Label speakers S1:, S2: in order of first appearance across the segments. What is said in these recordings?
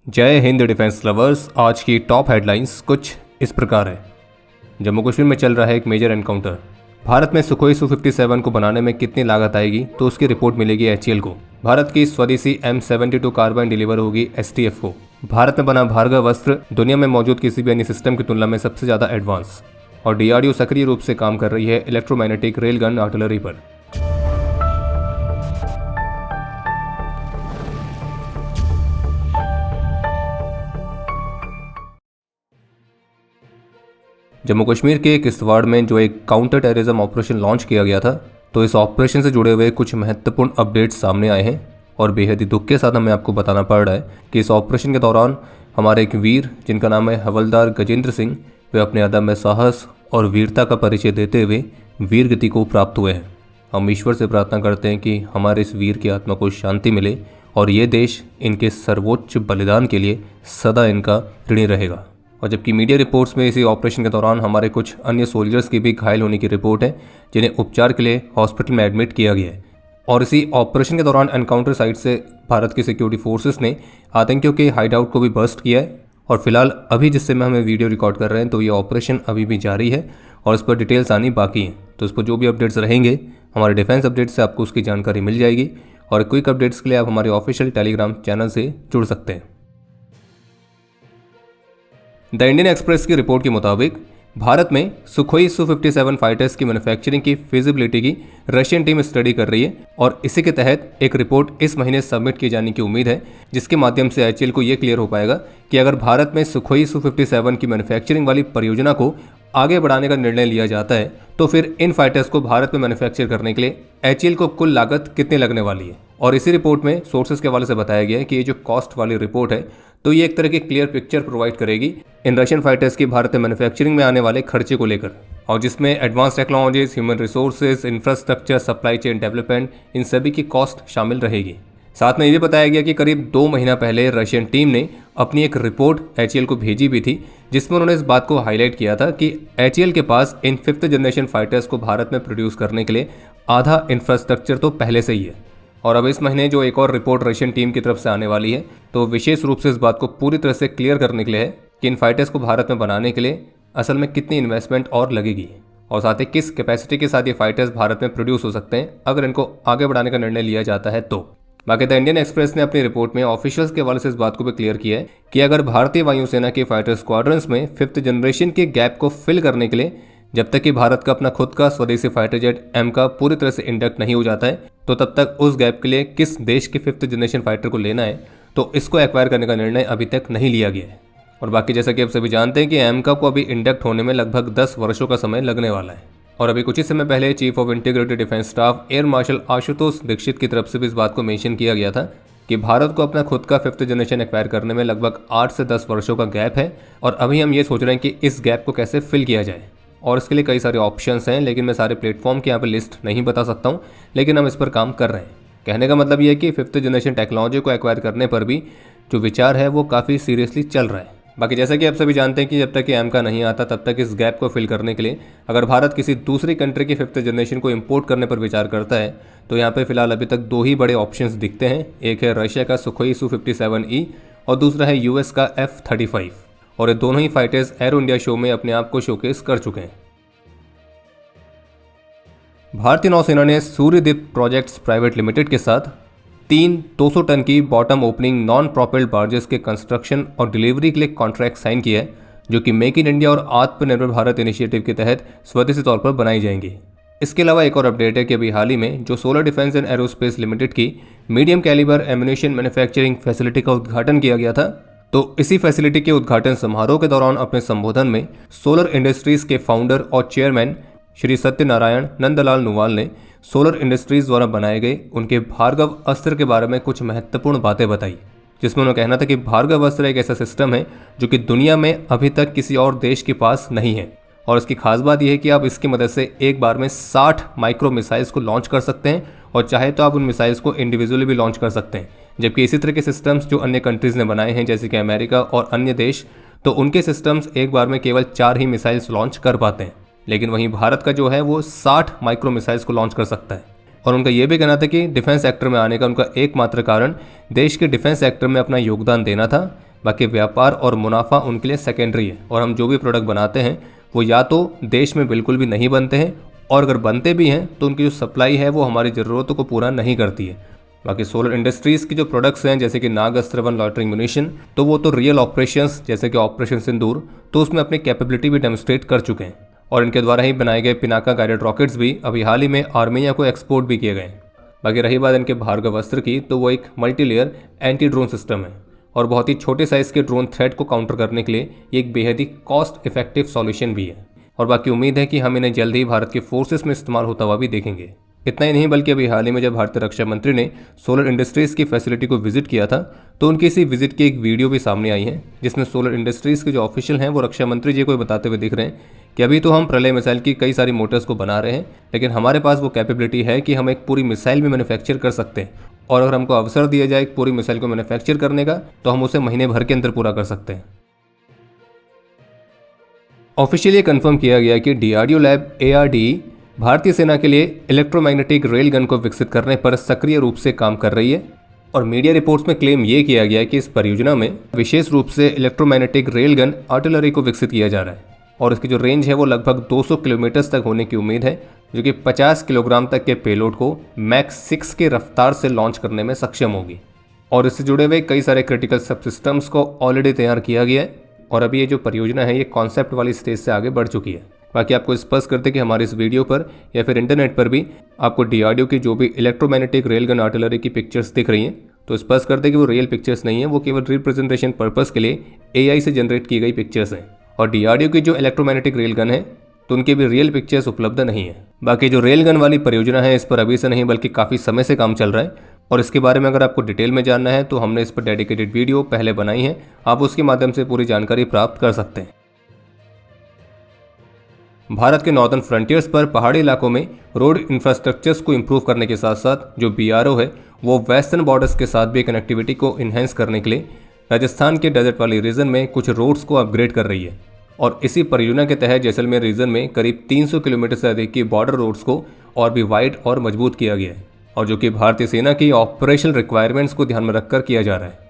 S1: जय Hind defence lovers. आज की टॉप हेडलाइंस कुछ इस प्रकार है। जम्मू कश्मीर में चल रहा है एक मेजर एनकाउंटर। भारत में सुखोई Su-57 को बनाने में कितनी लागत आएगी तो उसकी रिपोर्ट मिलेगी HAL को। भारत की स्वदेशी M72 कार्बाइन डिलीवर होगी STF को। भारत में बना भार्गव अस्त्र दुनिया में मौजूद किसी भी अन्य सिस्टम की तुलना में सबसे ज़्यादा एडवांस। और DRDO सक्रिय रूप से काम कर रही है इलेक्ट्रोमैग्नेटिक रेलगन आर्टिलरी पर। जम्मू कश्मीर के किश्तवाड़ में जो एक काउंटर टेररिज्म ऑपरेशन लॉन्च किया गया था, तो इस ऑपरेशन से जुड़े हुए कुछ महत्वपूर्ण अपडेट्स सामने आए हैं और बेहद ही दुख के साथ हमें आपको बताना पड़ रहा है कि इस ऑपरेशन के दौरान हमारे एक वीर जिनका नाम है हवलदार गजेंद्र सिंह, वे अपने अदम्य साहस और वीरता का परिचय देते हुए वीर गति को प्राप्त हुए हैं। हम ईश्वर से प्रार्थना करते हैं कि हमारे इस वीर की आत्मा को शांति मिले और ये देश इनके सर्वोच्च बलिदान के लिए सदा इनका ऋणी रहेगा। और जबकि मीडिया रिपोर्ट्स में इसी ऑपरेशन के दौरान हमारे कुछ अन्य सोल्जर्स की भी घायल होने की रिपोर्ट है, जिन्हें उपचार के लिए हॉस्पिटल में एडमिट किया गया है। और इसी ऑपरेशन के दौरान एनकाउंटर साइट से भारत की सिक्योरिटी फोर्सेस ने आतंकियों के हाइड आउट को भी बस्ट किया है। और फिलहाल अभी जिससे मैं हमें वीडियो रिकॉर्ड कर रहे हैं, तो ये ऑपरेशन अभी भी जारी है और इस पर डिटेल्स आनी बाकी हैं। तो इस पर जो भी अपडेट्स रहेंगे हमारे डिफेंस अपडेट्स से आपको उसकी जानकारी मिल जाएगी। और क्विक अपडेट्स के लिए आप हमारे ऑफिशियल टेलीग्राम चैनल से जुड़ सकते हैं। द इंडियन एक्सप्रेस की रिपोर्ट के मुताबिक भारत में सुखोई Su-57 फाइटर्स की मैन्युफैक्चरिंग की फिजिबिलिटी की रशियन टीम स्टडी कर रही है और इसी के तहत एक रिपोर्ट इस महीने सबमिट किए जाने की उम्मीद है, जिसके माध्यम से HAL को यह क्लियर हो पाएगा कि अगर भारत में सुखोई Su-57 की मैन्युफैक्चरिंग वाली परियोजना को आगे बढ़ाने का निर्णय लिया जाता है, तो फिर इन फाइटर्स को भारत में मैन्युफैक्चर करने के लिए HAL को कुल लागत कितने लगने वाली है। और इसी रिपोर्ट में सोर्सेज के हवाले से बताया गया है कि ये जो कॉस्ट वाली रिपोर्ट है, तो ये एक तरह की क्लियर पिक्चर प्रोवाइड करेगी इन रशियन फाइटर्स की भारत में मैन्युफैक्चरिंग में आने वाले खर्चे को लेकर, और जिसमें advance technologies, human resources, infrastructure, supply chain development, इन सभी की कॉस्ट शामिल रहेगी। साथ में ये भी बताया गया कि करीब 2 महीना पहले रशियन टीम ने अपनी एक रिपोर्ट HAL को भेजी भी थी, जिसमें उन्होंने इस बात को हाईलाइट किया था कि HAL के पास इन 5th जनरेशन फाइटर्स को भारत में प्रोड्यूस करने के लिए आधा इंफ्रास्ट्रक्चर तो पहले से ही है। और अब इस महीने जो एक और रिपोर्ट रशियन टीम की तरफ से आने वाली है, तो विशेष रूप से इस बात को पूरी तरह से क्लियर करने के लिए है कि इन फाइटर्स को भारत में बनाने के लिए असल में कितनी इन्वेस्टमेंट और लगेगी और साथ ही किस कैपेसिटी के साथ ये फाइटर्स भारत में प्रोड्यूस हो सकते हैं अगर इनको आगे बढ़ाने का निर्णय लिया जाता है। तो बाकी द इंडियन एक्सप्रेस ने अपनी रिपोर्ट में ऑफिशियल्स के हवाले से इस बात को भी क्लियर किया है कि अगर भारतीय वायुसेना के फाइटर स्क्वाड्रंस में 5th जनरेशन के गैप को फिल करने के लिए जब तक कि भारत का अपना खुद का स्वदेशी फाइटर जेट M का पूरी तरह से इंडक्ट नहीं हो जाता है, तो तब तक उस गैप के लिए किस देश के 5th जनरेशन फाइटर को लेना है, तो इसको एक्वायर करने का निर्णय अभी तक नहीं लिया गया है। और बाकी जैसा कि आप सभी जानते हैं कि M का को अभी इंडक्ट होने में लगभग 10 वर्षों का समय लगने वाला है। और अभी कुछ ही समय पहले chief of integrated defence staff air marshal Ashutosh Dikshit की तरफ से भी इस बात को मेंशन किया गया था कि भारत को अपना खुद का 5th जनरेशन एक्वायर करने में लगभग 8 से 10 वर्षों का गैप है। और अभी हम ये सोच रहे हैं कि इस गैप को कैसे फिल किया जाए, और इसके लिए कई सारे ऑप्शंस हैं, लेकिन मैं सारे प्लेटफॉर्म की यहाँ पे लिस्ट नहीं बता सकता हूँ, लेकिन हम इस पर काम कर रहे हैं। कहने का मतलब ये है कि 5th जनरेशन टेक्नोलॉजी को एक्वायर करने पर भी जो विचार है वो काफ़ी सीरियसली चल रहा है। बाकी जैसा कि आप सभी जानते हैं कि जब तक कि M का नहीं आता तब तक इस गैप को फिल करने के लिए अगर भारत किसी दूसरी कंट्री की 5th जनरेशन को इंपोर्ट करने पर विचार करता है, तो यहाँ पे फिलहाल अभी तक 2 ही बड़े ऑप्शंस दिखते हैं। एक है रशिया का सुखोई Su-57E और दूसरा है US का F-35, और ये दोनों ही फाइटर्स एरो इंडिया शो में अपने आप को शोकेस कर चुके हैं। भारतीय नौसेना ने सूर्यदीप प्रोजेक्ट्स प्राइवेट लिमिटेड के साथ 3 200 टन की bottom opening non propelled barges के कंस्ट्रक्शन और डिलीवरी के लिए कॉन्ट्रैक्ट साइन किया है, जो कि मेक इन इंडिया और आत्मनिर्भर भारत इनिशिएटिव के तहत स्वदेशी तौर पर बनाई जाएंगी। इसके अलावा एक और अपडेट है कि अभी हाल ही में जो सोलर डिफेंस एंड एरोस्पेस लिमिटेड की medium calibre ammunition manufacturing facility का उद्घाटन किया गया था, तो इसी फैसिलिटी के उद्घाटन समारोह के दौरान अपने संबोधन में सोलर इंडस्ट्रीज के फाउंडर और चेयरमैन श्री सत्यनारायण नंदलाल नुवाल ने सोलर इंडस्ट्रीज द्वारा बनाए गए उनके भार्गव अस्त्र के बारे में कुछ महत्वपूर्ण बातें बताई, जिसमें उन्होंने कहना था कि भार्गव अस्त्र एक ऐसा सिस्टम है जो कि दुनिया में अभी तक किसी और देश के पास नहीं है। और इसकी खास बात यह है कि आप इसकी मदद से एक बार में 60 माइक्रो मिसाइल्स को लॉन्च कर सकते हैं, और चाहे तो आप उन मिसाइल्स को इंडिविजुअली भी लॉन्च कर सकते हैं। जबकि इसी तरह के सिस्टम्स जो अन्य कंट्रीज़ ने बनाए हैं, जैसे कि अमेरिका और अन्य देश, तो उनके सिस्टम्स एक बार में केवल 4 ही मिसाइल्स लॉन्च कर पाते हैं, लेकिन वहीं भारत का जो है वो 60 माइक्रो मिसाइल्स को लॉन्च कर सकता है। और उनका यह भी कहना था कि डिफेंस सेक्टर में आने का उनका एकमात्र कारण देश के डिफेंस सेक्टर में अपना योगदान देना था, बाकी व्यापार और मुनाफा उनके लिए सेकेंडरी है। और हम जो भी प्रोडक्ट बनाते हैं वो या तो देश में बिल्कुल भी नहीं बनते हैं, और अगर बनते भी हैं तो उनकी जो सप्लाई है वो हमारी ज़रूरतों को पूरा नहीं करती है। बाकी सोलर इंडस्ट्रीज़ की जो प्रोडक्ट्स हैं जैसे कि नाग अस्त्र 1 लॉटरिंग म्यूनिशन, तो वो तो रियल ऑपरेशंस जैसे कि ऑपरेशन सिंदूर, तो उसमें अपनी कैपेबिलिटी भी डेमोस्ट्रेट कर चुके हैं। और इनके द्वारा ही बनाए गए पिनाका गाइडेड रॉकेट्स भी अभी हाल ही में आर्मेनिया को एक्सपोर्ट भी किए गए। बाकी रही बात इनके भार्गव अस्त्र की, तो वो एक multi layer anti drone system है और बहुत ही छोटे साइज़ के ड्रोन थ्रेट को काउंटर करने के लिए ये एक बेहद ही कॉस्ट इफेक्टिव सॉल्यूशन भी है। और बाकी उम्मीद है कि हम इन्हें जल्द ही भारत के फोर्सेस में इस्तेमाल होता हुआ भी देखेंगे। इतना ही नहीं बल्कि अभी हाल ही में जब भारतीय रक्षा मंत्री ने सोलर इंडस्ट्रीज़ की फैसिलिटी को विजिट किया था, तो उनकी इसी विजिट की एक वीडियो भी सामने आई है जिसमें सोलर इंडस्ट्रीज़ के जो ऑफिशियल हैं वो रक्षा मंत्री जी को बताते हुए दिख रहे हैं कि अभी तो हम प्रलय मिसाइल की कई सारी मोटर्स को बना रहे हैं, लेकिन हमारे पास वो कैपेबिलिटी है कि हम एक पूरी मिसाइल भी मैन्युफैक्चर कर सकते हैं, और अगर हमको अवसर दिया जाए एक पूरी मिसाइल को मैन्युफैक्चर करने का तो हम उसे महीने भर के अंदर पूरा कर सकते हैं। ऑफिशियली कंफर्म किया गया कि डीआरडीओ लैब ARDE भारतीय सेना के लिए इलेक्ट्रोमैग्नेटिक रेल गन को विकसित करने पर सक्रिय रूप से काम कर रही है। और मीडिया रिपोर्ट्स में क्लेम ये किया गया है कि इस परियोजना में विशेष रूप से इलेक्ट्रोमैग्नेटिक रेल गन आर्टिलरी को विकसित किया जा रहा है, और इसकी जो रेंज है वो लगभग 200 किलोमीटर तक होने की उम्मीद है, जो कि 50 किलोग्राम तक के पेलोड को मैक 6 के रफ्तार से लॉन्च करने में सक्षम होगी। और इससे जुड़े हुए कई सारे क्रिटिकल सब सिस्टम्स को ऑलरेडी तैयार किया गया है, और अभी ये जो परियोजना है ये कॉन्सेप्ट वाली स्टेज से आगे बढ़ चुकी है। बाकी आपको स्पष्ट करते कि हमारे इस वीडियो पर या फिर इंटरनेट पर भी आपको डीआरडीओ की जो भी इलेक्ट्रोमैग्नेटिक रेल गन आर्टिलरी की पिक्चर्स दिख रही हैं, तो स्पष्ट करते कि वो रियल पिक्चर्स नहीं है, वो केवल रिप्रेजेंटेशन पर्पस के लिए AI से जनरेट की गई पिक्चर्स हैं। और डीआरडीओ की जो इलेक्ट्रोमैग्नेटिक रेल गन है तो उनके भी रियल पिक्चर्स उपलब्ध नहीं है। बाकी जो रेल गन वाली परियोजना है इस पर अभी से नहीं बल्कि काफ़ी समय से काम चल रहा है, और इसके बारे में अगर आपको डिटेल में जानना है तो हमने इस पर डेडिकेटेड वीडियो पहले बनाई है, आप उसके माध्यम से पूरी जानकारी प्राप्त कर सकते हैं। भारत के नॉर्दर्न फ्रंटियर्स पर पहाड़ी इलाकों में रोड इंफ्रास्ट्रक्चर्स को इंप्रूव करने के साथ साथ जो BRO है वो वेस्टर्न बॉर्डर्स के साथ भी कनेक्टिविटी को इन्हेंस करने के लिए राजस्थान के डेजर्ट वाली रीजन में कुछ रोड्स को अपग्रेड कर रही है। और इसी परियोजना के तहत जैसलमेर रीजन में करीब 300 किलोमीटर से अधिक की बॉर्डर रोड्स को और भी वाइड और मजबूत किया गया है, और जो कि भारतीय सेना की ऑपरेशनल रिक्वायरमेंट्स को ध्यान में रखकर किया जा रहा है।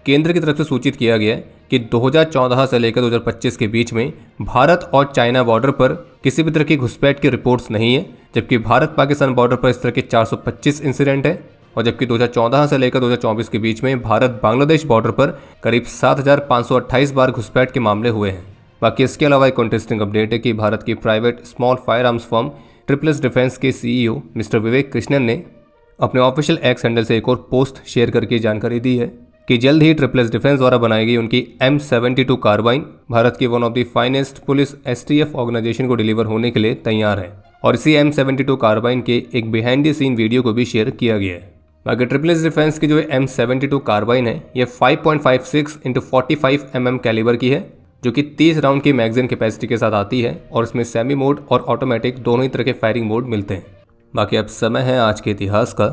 S1: केंद्र की तरफ से सूचित किया गया है कि 2014 से लेकर 2025 के बीच में भारत और चाइना बॉर्डर पर किसी भी तरह की घुसपैठ की रिपोर्ट्स नहीं है, जबकि भारत पाकिस्तान बॉर्डर पर इस तरह के 425 इंसिडेंट है, और जबकि 2014 से लेकर 2024 के बीच में भारत बांग्लादेश बॉर्डर पर करीब 7,528 बार घुसपैठ के मामले हुए हैं। बाकी इसके अलावा एक इंटरेस्टिंग अपडेट है कि भारत की private small fire arms firm triple defence के CEO मिस्टर विवेक कृष्णन ने अपने ऑफिशियल एक्स हैंडल से एक और पोस्ट शेयर करके जानकारी दी है कि जल्द ही ट्रिपल डिफेंस द्वारा बनाई गई उनकी M72 कार्बाइन भारत की one of the finest police STF organisation को डिलीवर होने के लिए तैयार है, और इसी M72 कार्बाइन के एक बिहाइंड द सीन वीडियो को भी शेयर किया गया है। बाकी ट्रिपल डिफेंस की जो M72 कार्बाइन है ये 5.56 × 45 mm कैलिबर की है, जो कि 30 राउंड की मैगजीन कैपेसिटी के साथ आती है, और इसमें सेमी मोड और ऑटोमेटिक दोनों ही तरह के फायरिंग मोड मिलते हैं। बाकी अब समय है आज के इतिहास का।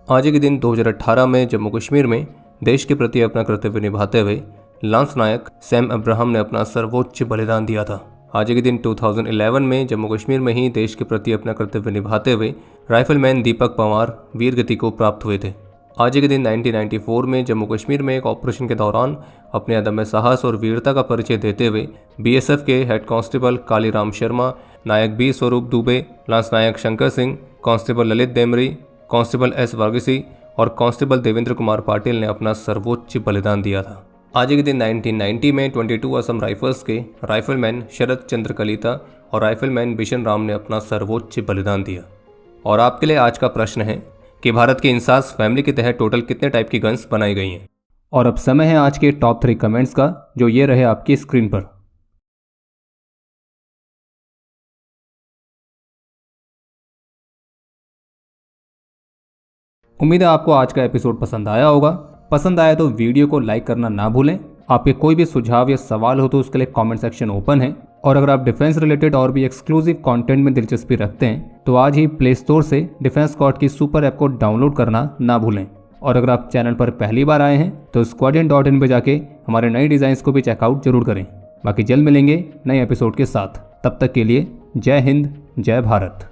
S1: आज के दिन 2018 में जम्मू कश्मीर में देश के प्रति अपना कर्तव्य निभाते हुए लांस नायक सैम अब्राहम ने अपना सर्वोच्च बलिदान दिया था। आज के दिन 2011 में जम्मू कश्मीर में ही देश के प्रति अपना कर्तव्य निभाते हुए राइफलमैन दीपक पंवार वीर गति को प्राप्त हुए थे। आज के दिन 1994 में जम्मू कश्मीर में एक ऑपरेशन के दौरान अपने अदम्य साहस और वीरता का परिचय देते हुए BSF के हेड कांस्टेबल कालीराम शर्मा, नायक B स्वरूप दुबे, लांस नायक Shankar Singh, constable Lalit Daimary, constable S वागीसी और कांस्टेबल देवेंद्र कुमार पाटिल ने अपना सर्वोच्च बलिदान दिया था। आज के दिन 1990 में 22 असम राइफल्स के राइफलमैन शरद चंद्र कलीता और राइफलमैन बिशन राम ने अपना सर्वोच्च बलिदान दिया। और आपके लिए आज का प्रश्न है कि भारत के इंसास फैमिली के तहत टोटल कितने टाइप की गन्स बनाई गई हैं। और अब समय है आज के टॉप 3 कमेंट्स का, जो ये रहे आपकी स्क्रीन पर। उम्मीद है आपको आज का एपिसोड पसंद आया होगा। पसंद आया तो वीडियो को लाइक करना ना भूलें। आपके कोई भी सुझाव या सवाल हो तो उसके लिए कमेंट सेक्शन ओपन है। और अगर आप डिफेंस रिलेटेड और भी एक्सक्लूसिव कंटेंट में दिलचस्पी रखते हैं तो आज ही प्ले स्टोर से डिफेंस स्क्वाड की सुपर ऐप को डाउनलोड करना ना भूलें। और अगर आप चैनल पर पहली बार आए हैं तो squadron.in पे जाके हमारे नए डिज़ाइंस को भी चेकआउट जरूर करें। बाकी जल्द मिलेंगे नए एपिसोड के साथ। तब तक के लिए जय हिंद, जय भारत।